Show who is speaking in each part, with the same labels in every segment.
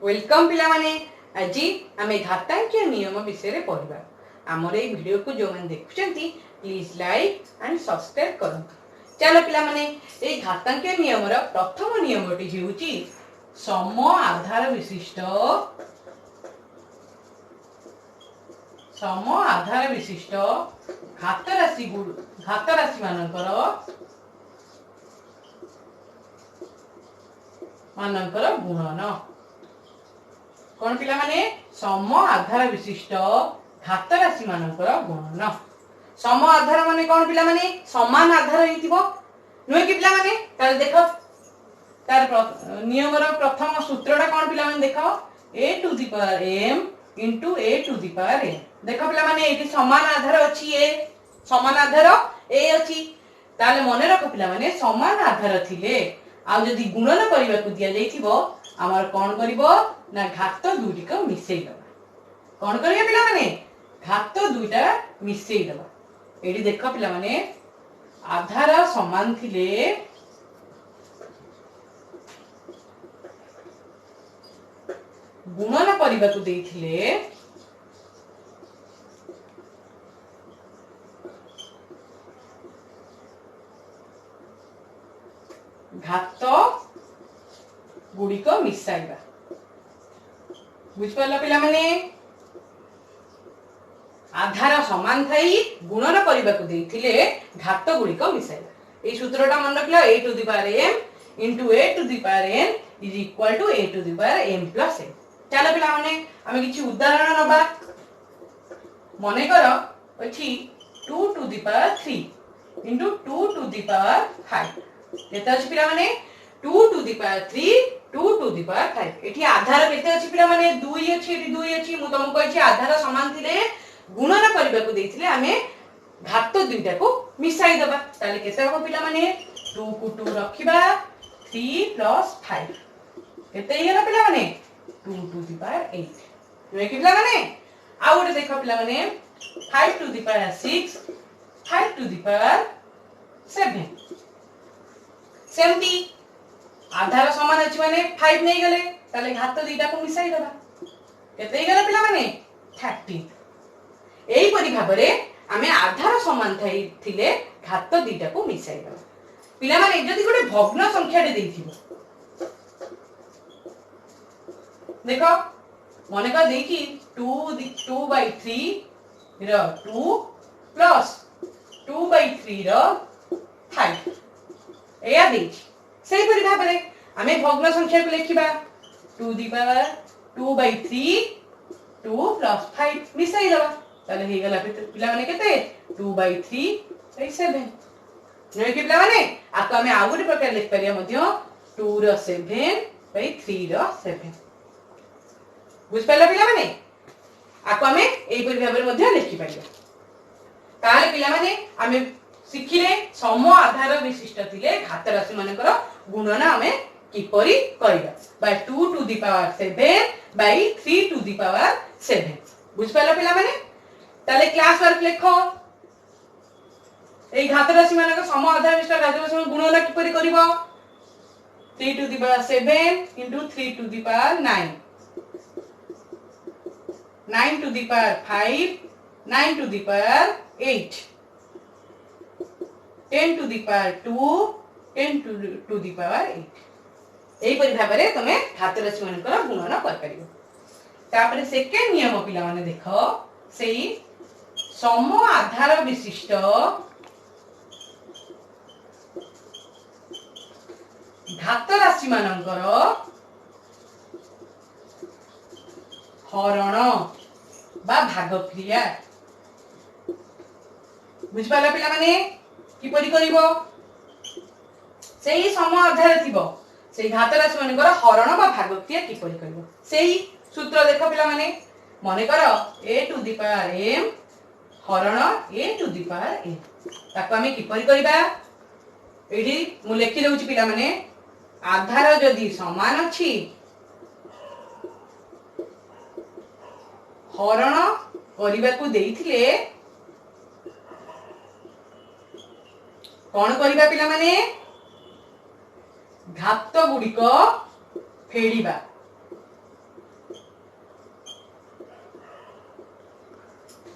Speaker 1: Welcome पिला माने आज आमे घातांकीय नियम विषय पढ़ा। आमर ये वीडियो को जो मैंने देखुंती प्लीज लाइक एंड सब्सक्राइब करूँ। चलो पिला माने ये घातांकीय नियम प्रथम नियमटी होउची सम आधार विशिष्ट घात राशि मानकर गुणन। कौन पिला माने सम आधार विशिष्ट घात राशि मानकर गुणन। सम आधार माने कौन पिला माने समान आधार हेतिबो नुहे कि पिला माने तार देखो तार नियम प्रथम सूत्रटा कौन पिला माने देखो a to the power m into a to the power n। देखो पिला माने एटी समान आधार अछि a समान आधार a अछि ताले मने रखो पिला माने समान आधार थिले आ जदी गुणन करिबा को दिया जाइथिबो आमार कोन करिवो ना घात दुईटी को मिसेई दबा। कोन करिया पिला माने घात दुईटा मिसेई दबा। एडी देखो पिला माने आधार समान थिले गुणन करिबा को देइथिले घात गुड़िक मिसाइबा। बुझिपारला पिला माने आधार समान थाई गुणन करिबा को देइथिले घात गुड़िक मिसाइबा। ए सूत्रटा मन रखला a to the power m into a to the power n is equal to a to the power m plus n। चलो पिला माने आमे किछि उदाहरण नबा। मने करो अछि 2 to the power 3 into 2 to the power 5 केते अछि पिला माने 2 to the power 3 2 to the power 5। एठी आधार केते अछि पिला माने 2 अछि। एठी 2 अछि मु तुमको कहछि आधार समान थिले गुणन करिबा को देइथिले आमे घात दुईटा को मिसाई दबा। ताले केते हो पिला माने 2 को 2 रखिबा 3 plus 5 केते हेला पिला माने 2 टू द पावर 8 नुहे कि पिला माने आ गोटे देखो पिला माने 5 to the power 6 5 to the power 7 सेमती आधार समान अछि माने 5 नै गेले ताले घात दुईटा को मिसाई दबा केते गेला पिला माने 30। एई परि भाबरे आमे आधार समान थाई थिले घात दुईटा को मिसाई दबा। पिला माने जदी गोटे भग्न संख्या रे देइथिबो देखो मने कर देखि 2/3 रो 2 प्लस 2/3 रो 5 एया देछि सेही परि भाबरे आमे भग्न संख्या को लेखिबा 2 दी पावर 2/3 2 प्लस 5 मिसाई दबा ताले हे गला पिला माने केते 2/3 7 नै कि पिला माने आको आमे आ गुडी प्रकार लिख परिया मध्य 2 रो 7/3 रो 7 बुझ पाला पिला माने आको आमे एई परि भाबरे मध्य लिखि परिया। ताले पिला माने आमे शिखिले सम आधार विशिष्ट थिले घात राशि मानकर गुणन आमे किपरि करिबा by 2 to the power 7 by 3 to the power 7 बुझ पाला पिला माने ताले क्लास वर्क लिखो एई घात राशि मानकर सम आधार विशिष्ट घात राशि गुणन किपरि करिवो 3 to the power 7 into 3 to the power 9 9 to the power 5 9 to the power 8 10 to the power 2 10 to the power 8 एई परि भाबरे तमे घात राशि मानकर गुणन कर परिबो। तापरे सेकेंड नियम पिला माने देखो सेई सम आधार विशिष्ट घात राशि मानकर हरण बा भाग क्रिया बुझ पाला पिला माने कि परि करिवो सेही सम आधार थिबो सेही घात राशि मानकर हरण बा भाग क्रिया कि परि करिवो सेही सूत्र देखो पिला माने मने करो a to the power m हरण a to the power n ताको आमे कि परि करिबा एडी मु लेखि दउची पिला माने आधार जदी समान अछि हरण करिबा को देइथिले कोन करिबा पिला माने घात गुड़िक फेड़िबा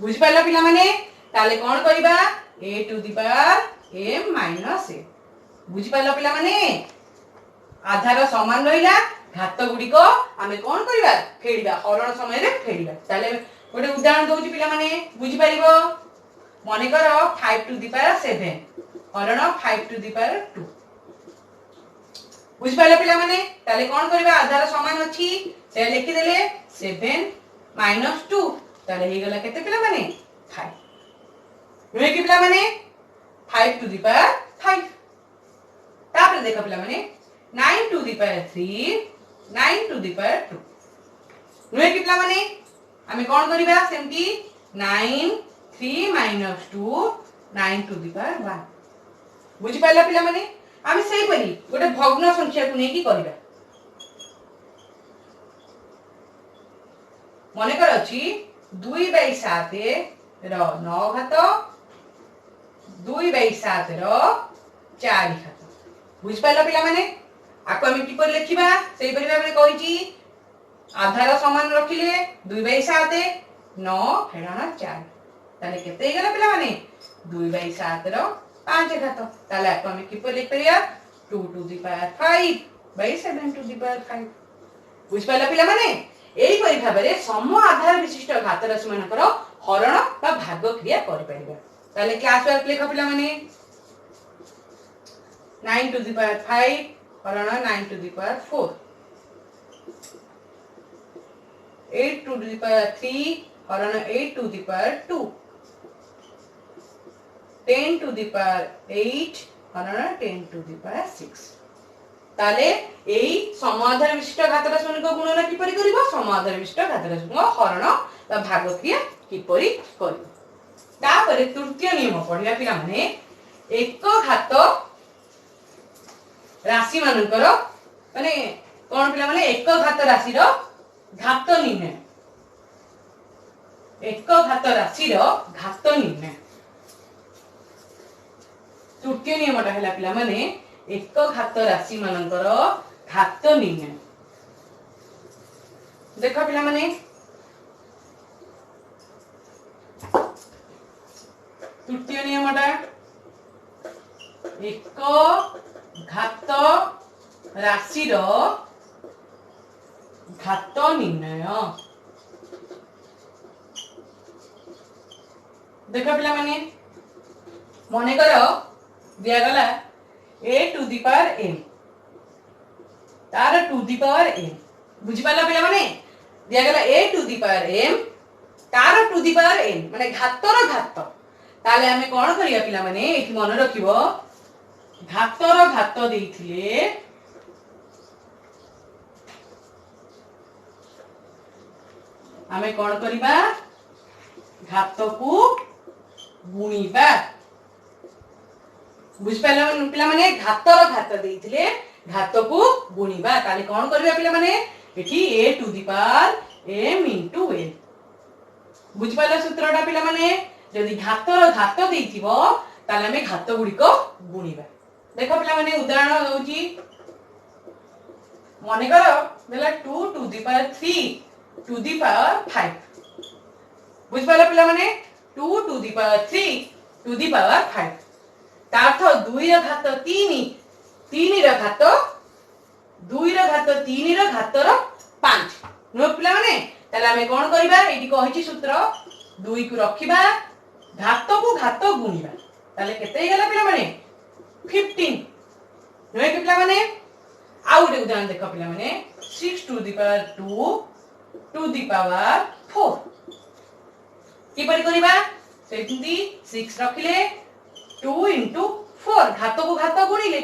Speaker 1: बुझी पाइला पिला माने ताले कोन करिबा a to the power m minus a बुझी पाइला पिला माने आधार समान रहिला घात गुडी को आमे कोन करिबा फेडिबा हरण समय रे फेडिबा ताले गोटे उदाहरण दोची पिला माने बुझी पारिबो मने करो 5 टू द पावर 7 हरण 5 टू द पावर 2 बुझी पाइला पिला माने ताले कोन करिबा आधार समान अछि से लिखि देले 7 माइनस 2 ताले हे गला केते पिला माने 5 नुए कि पिला माने 5 टू द पावर 5 तापर देखो पिला माने 9 to the power 3 9 to the power 2 नुए कि पिला माने आमे कोन करिबा सेमती 9 3 माइनस 2 9 टू द पावर 1 बुझी पाइला पिला माने आमे सही परी गोटे भग्न संख्या को नेकी करिबा मने कर अछि 2/7 रो 9 घात 2/7 रो 4 घात बुझ पाइला पिला माने आको हम की पर लिखिबा सेही परि भाबे कहिची आधार समान रखिले 2/7 9 फेडाना 4 ताले केते गेला पिला माने 2/7 रो 5 घात ताले आको हम की पर लिख परिया 2 to the power 5/7 to the power 5 बुझ पाइला पिला माने एई परि भाबरे सम आधार विशिष्ट घात राशि मानकर हरण बा भाग क्रिया करि परिबा ताले क्लास वर्क लिख पिला माने 9 टू द पावर 5 हरण 9 to the power 4 8 to the power 3 हरण 8 to the power 2 10 to the power 8 हरण 10 टू द पावर 6 ताले एई समाधान विशिष्ट घात राशि को गुणन किपरि करिवो समाधान विशिष्ट घात राशि को हरण बा भाग क्रिया किपरि करिवो तापरे तृतीय नियम पढिया पिला माने एक घात राशि मानकर माने कोन पिला माने एक घात राशि रो घात निर्णय एक घात राशि रो घात निर्णय तृतीय नियमटा हैला पिला माने एक घात राशि मानकर घात निर्णय देखो पिला माने तृतीय नियमटा एक घात राशि रो घात निर्णय देखो पिला माने मने करो दिया गला a to the power m तार टू द पावर m बुझी पाला पिला माने दिया गला a to the power m तार टू द पावर n माने घातर घात ताले हमें कोन करिया पिला माने एठी मन रखिबो घातर घात देइथिले हमें कोन करिबा घात को गुणीबा बुझ पाइला पिला माने घातर घात देइथिले घात को गुणीबा ताले कोन करबा पिला माने एठी a to the power m * n बुझ पाइला सूत्रटा पिला माने जदि घातर घात देइथिबो ताले हमें घात गुडी को गुणीबा देखो पिला माने उदाहरण होउची मने करो देला 2 to the power 3 to the power 5 बुझ पाइला पिला माने 2 to the power 3 to the power 5 तार्थ 2 र घात 3 3 र घात 2 र घात 3 र घात 5 नो पिला माने ताला हमें कोन करिबा एठी कहिची सूत्र 2 को रखिबा घात को घात गुणीबा ताले केते गेला पिला माने 15 नो के पिला माने आ उडे उदाहरण देखो पिला माने 6 to the power 2 to the power 4 की परि करिबा सेमती 6 रखिले 2 * 4 घात को घात गुणिले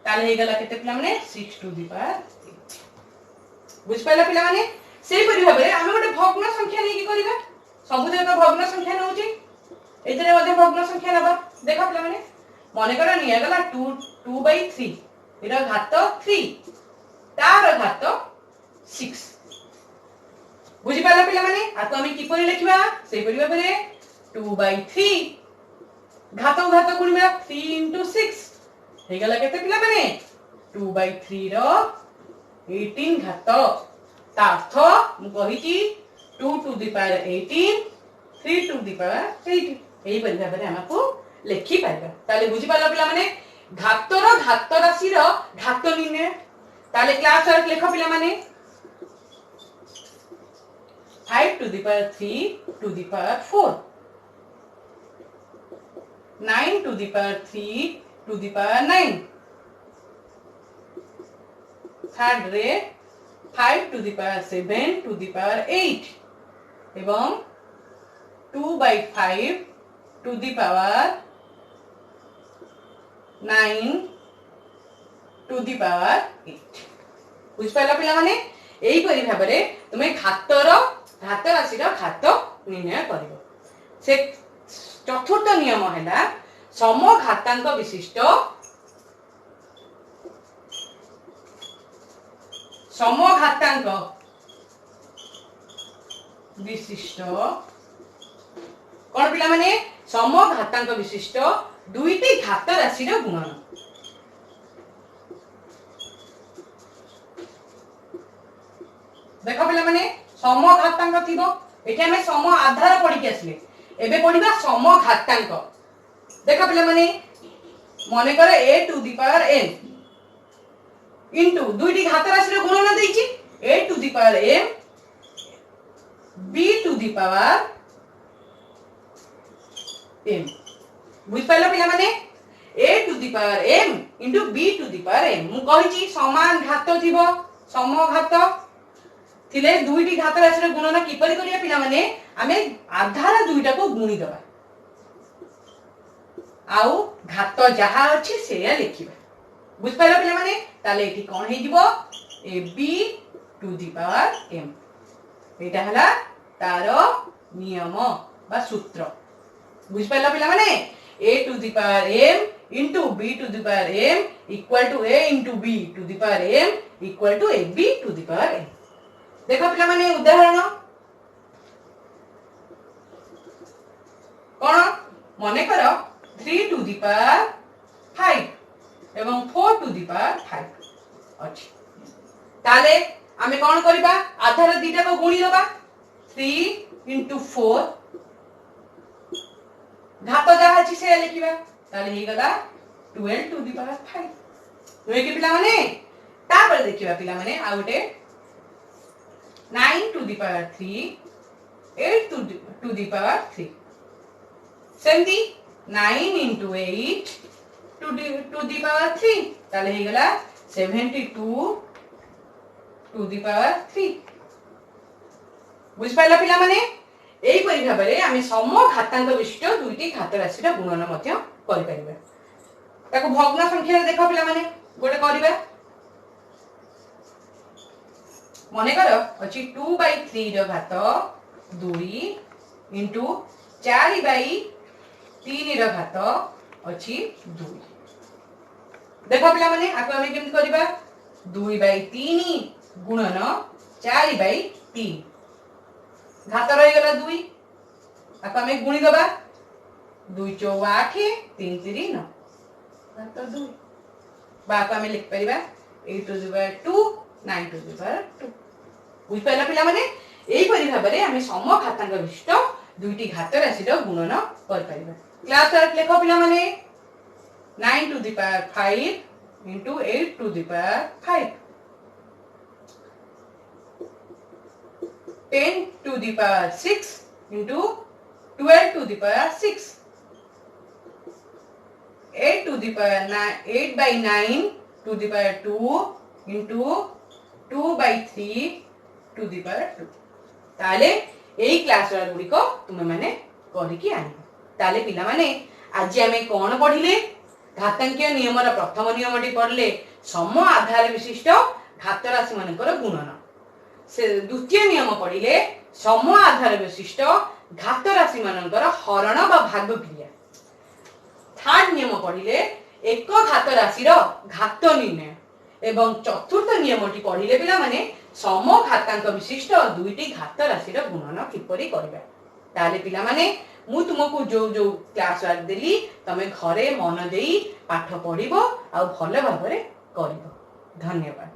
Speaker 1: ताले हे गला केते पिला माने 6 टू द पावर 8 बुझ पाइला पिला माने सेही परि भाबे हम गोटे भग्न संख्या नै की करिबा सब जगह भग्न संख्या नउची एतरे मध्ये भग्न संख्या नबा देखा पिला माने मने कर निया गला 2/3 इरा घात 3 तार घात 6 बुझी पाला पिला माने आ तो हम की परि लिखिबा सेही परि भाबे 2/3 घात घात गुणिबा 3 * 6 हे गला केते पिला माने 2/3 रो 18 घात ता अर्थ मु कहिची 2 to the power 18 3 to the power 8 एही परि भाबरे हमकु लिखि पाइबा ताले बुझि पालो पिला माने घात राशि रो घात निर्णय ताले क्लास वर्क लेखो पिला माने 5 to the power 3 to the power 4 9 to the power 3 to the power 9 third रे 5 to the power 7 to the power 8 एवं 2/5 to the power 9 to the power 8 बुझ पाइला पिला माने एही परि भाबरे तुमे घात राशि रो घात निर्णय करिवो से चतुर्थ नियम हैला समघातांक विशिष्ट कौन पिला माने समघातांक विशिष्ट दुईटी घात राशि रो गुणन देखो पिला माने समघातांक थिबो एठी हमें सम आधार पढी के आसले एबे पढिबा समघातांक देखो पिला माने मने करे a to the power n into दुईटी घात राशि रो गुणन देइछि a to the power m b to the power m बुझ पाइलो पिला माने a to the power m into b to the power m मु कहिछि समान घात थिबो समघात थिले दुईटी घात राशि रो गुणन किपरि करिया पिला माने आमे आधार दुईटा को गुणी दबा आउ घात जहा अछि सेया लिखिबा बुझ पाइलो पिला माने ताले एठी कोन हे जिवो ab to the power m एटा हला तारो नियम बा सूत्र बुझ पाइलो पिला माने a to the power m into b to the power m equal to a into b to the power m equal to ab to the power m देखो पिला माने उदाहरण कोन मने करो 3 टू दी पावर 5 एवं 4 टू दी पावर 5 अछि ताले आमे कोन करबा आधार दीटा को गुणी दबा 3 into 4 घात जहा अछि से लिखिबा ताले हे गला 12 टू दी पावर 5 होय के पिला माने तापर देखिबा पिला माने आ उटे 9 to the power 3 8 to the power 3 सेमती 9 into 8 to the power 3 ताले हे गला 72 to the power 3 बुझ पाइला पिला माने एई परि भाबरे आमे समघातांक विशिष्ट दुईटी घात राशि रा गुणन मध्य करि परिबा ताको भग्न संख्या रे देखो पिला माने गोटे करिबा मने करो अछि 2/3 रो घात 2 इनटू 4/3 रो घात अछि 2 देखो पिला माने आको हम केम करबा 2/3 गुणन 4/3 घात रहि गेला 2 आको हम गुणी दबा 2 * 8 3 * 3 9 घात 2 बा आको हम लिख परिबा 8 to the power 2 9 to the power 2 बुझ पाइला पिला माने एई परि भाबरे आमे समघातांक विशिष्ट दुईटी घात राशि रो गुणन कर परिबा क्लास वर्क लेखो पिला माने 9 to the power 5 into 8 to the power 5 10 to the power 6 into 12 to the power 6 8 to the power 9 8/9 to the power 2 into 2/3 to the power 2 ताले एई क्लास रा गुडी को तुमे माने करि कि आनी ताले पिला माने आज हमें कोन पढिले घातांकीय नियम रा प्रथम नियमटी पढले सम आधार विशिष्ट घात राशि मानकर गुणन से द्वितीय नियम पढिले सम आधार विशिष्ट घात राशि मानकर हरण बा भाग क्रिया थर्ड नियम पढिले एक घात राशि रो घात निर्णय एवं चतुर्थ नियमटी पढिले पिला माने सम घातांक विशिष्ट दुईटी घात राशि रो गुणन किपरि करबा ताले पिला माने मु तुमको जो जो क्लास वर्क देली तमे घरे मन देई पाठ पढिबो आ भलो भाबरे करिबो धन्यवाद।